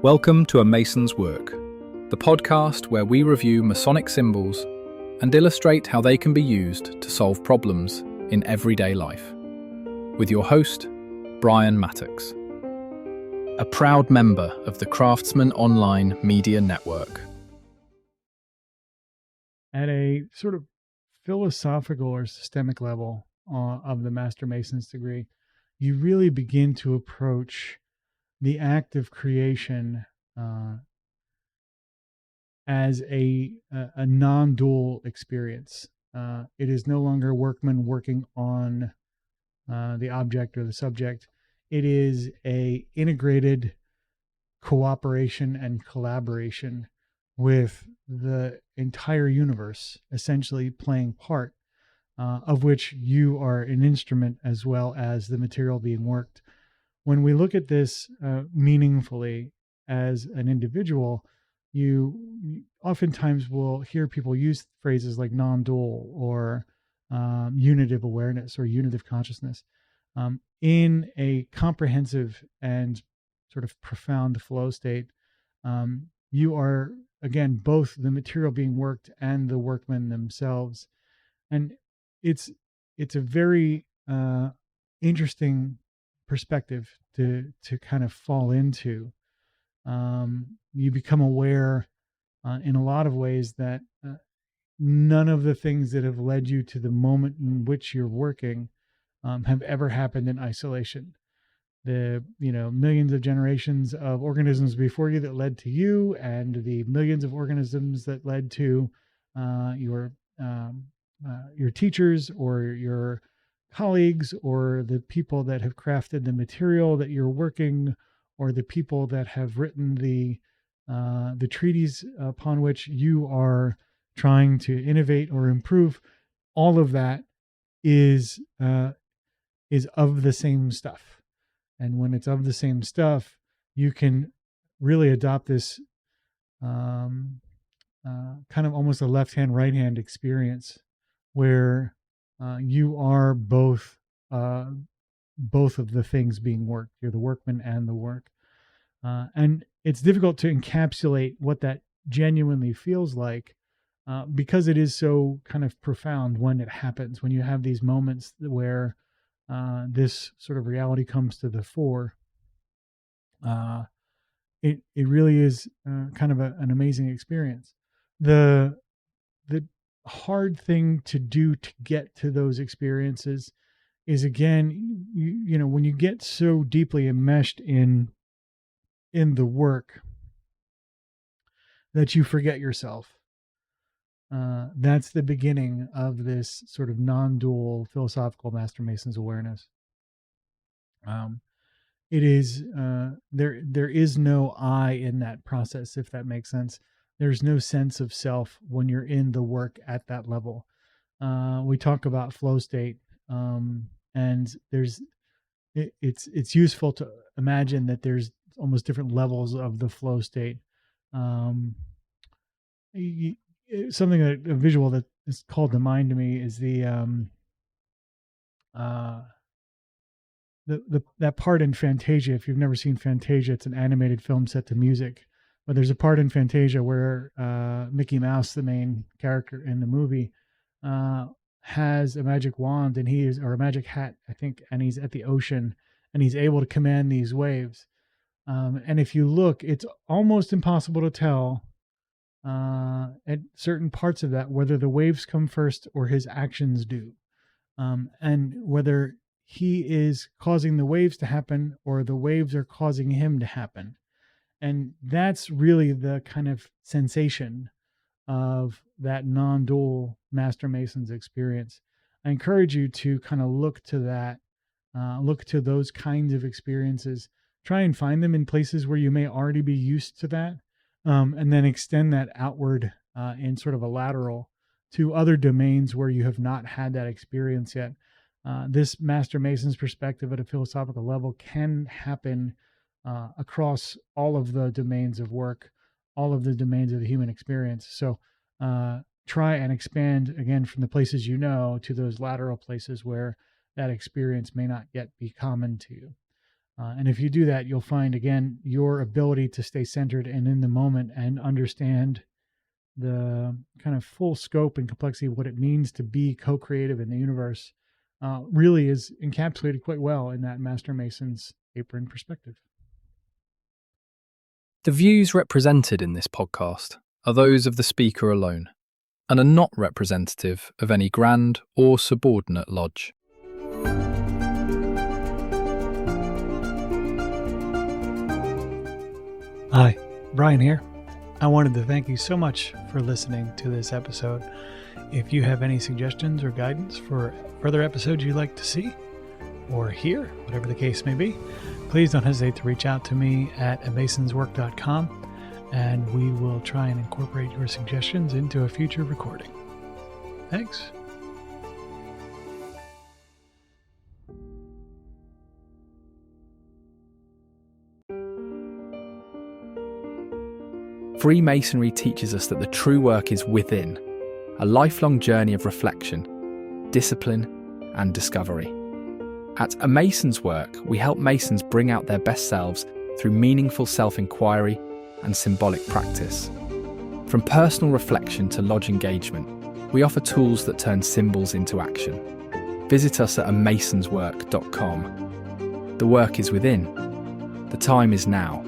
Welcome to A Mason's Work, the podcast where we review Masonic symbols and illustrate how they can be used to solve problems in everyday life. With your host, Brian Mattox, a proud member of the Craftsman Online Media Network. At a sort of philosophical or systemic level of the Master Mason's degree, you really begin to approach the act of creation as a non-dual experience. It is no longer workmen working on the object or the subject. It is a integrated cooperation and collaboration with the entire universe, essentially playing part, of which you are an instrument as well as the material being worked. When we look at this meaningfully as an individual, you oftentimes will hear people use phrases like non-dual or unitive awareness or unitive consciousness. In a comprehensive and sort of profound flow state, you are, again, both the material being worked and the workmen themselves. And it's a very interesting perspective to kind of fall into. You become aware in a lot of ways that none of the things that have led you to the moment in which you're working have ever happened in isolation. The millions of generations of organisms before you that led to you, and the millions of organisms that led to your teachers or your colleagues, or the people that have crafted the material that you're working, or the people that have written the treaties upon which you are trying to innovate or improve. All of that is of the same stuff. And when it's of the same stuff, you can really adopt this kind of almost a left-hand, right-hand experience where you are both of the things being worked. You're the workman and the work. And it's difficult to encapsulate what that genuinely feels like because it is so kind of profound when it happens, when you have these moments where this sort of reality comes to the fore. It really is kind of an amazing experience. The hard thing to do to get to those experiences is, again, when you get so deeply enmeshed in the work that you forget yourself. That's the beginning of this sort of non-dual philosophical Master Mason's awareness. It is there is no I in that process, if that makes sense. There's no sense of self when you're in the work at that level. We talk about flow state, and it's useful to imagine that there's almost different levels of the flow state. Something that a visual that is called to mind to me is that part in Fantasia. If you've never seen Fantasia, it's an animated film set to music. But there's a part in Fantasia where Mickey Mouse, the main character in the movie, has a magic wand, or a magic hat, I think, and he's at the ocean, and he's able to command these waves. And if you look, it's almost impossible to tell at certain parts of that whether the waves come first or his actions do, and whether he is causing the waves to happen or the waves are causing him to happen. And that's really the kind of sensation of that non-dual Master Mason's experience. I encourage you to kind of look to that, look to those kinds of experiences, try and find them in places where you may already be used to that, and then extend that outward in sort of a lateral to other domains where you have not had that experience yet. This Master Mason's perspective at a philosophical level can happen across all of the domains of work, all of the domains of the human experience. So try and expand, again, from the places you know to those lateral places where that experience may not yet be common to you. And if you do that, you'll find, again, your ability to stay centered and in the moment and understand the kind of full scope and complexity of what it means to be co-creative in the universe really is encapsulated quite well in that Master Mason's apron perspective. The views represented in this podcast are those of the speaker alone and are not representative of any grand or subordinate lodge. Hi, Brian here. I wanted to thank you so much for listening to this episode. If you have any suggestions or guidance for further episodes you'd like to see or hear, whatever the case may be, please don't hesitate to reach out to me at masonswork.com, and we will try and incorporate your suggestions into a future recording. Thanks. Freemasonry teaches us that the true work is within, a lifelong journey of reflection, discipline, and discovery. At A Mason's Work, we help Masons bring out their best selves through meaningful self-inquiry and symbolic practice. From personal reflection to lodge engagement, we offer tools that turn symbols into action. Visit us at amasonswork.com. The work is within. The time is now.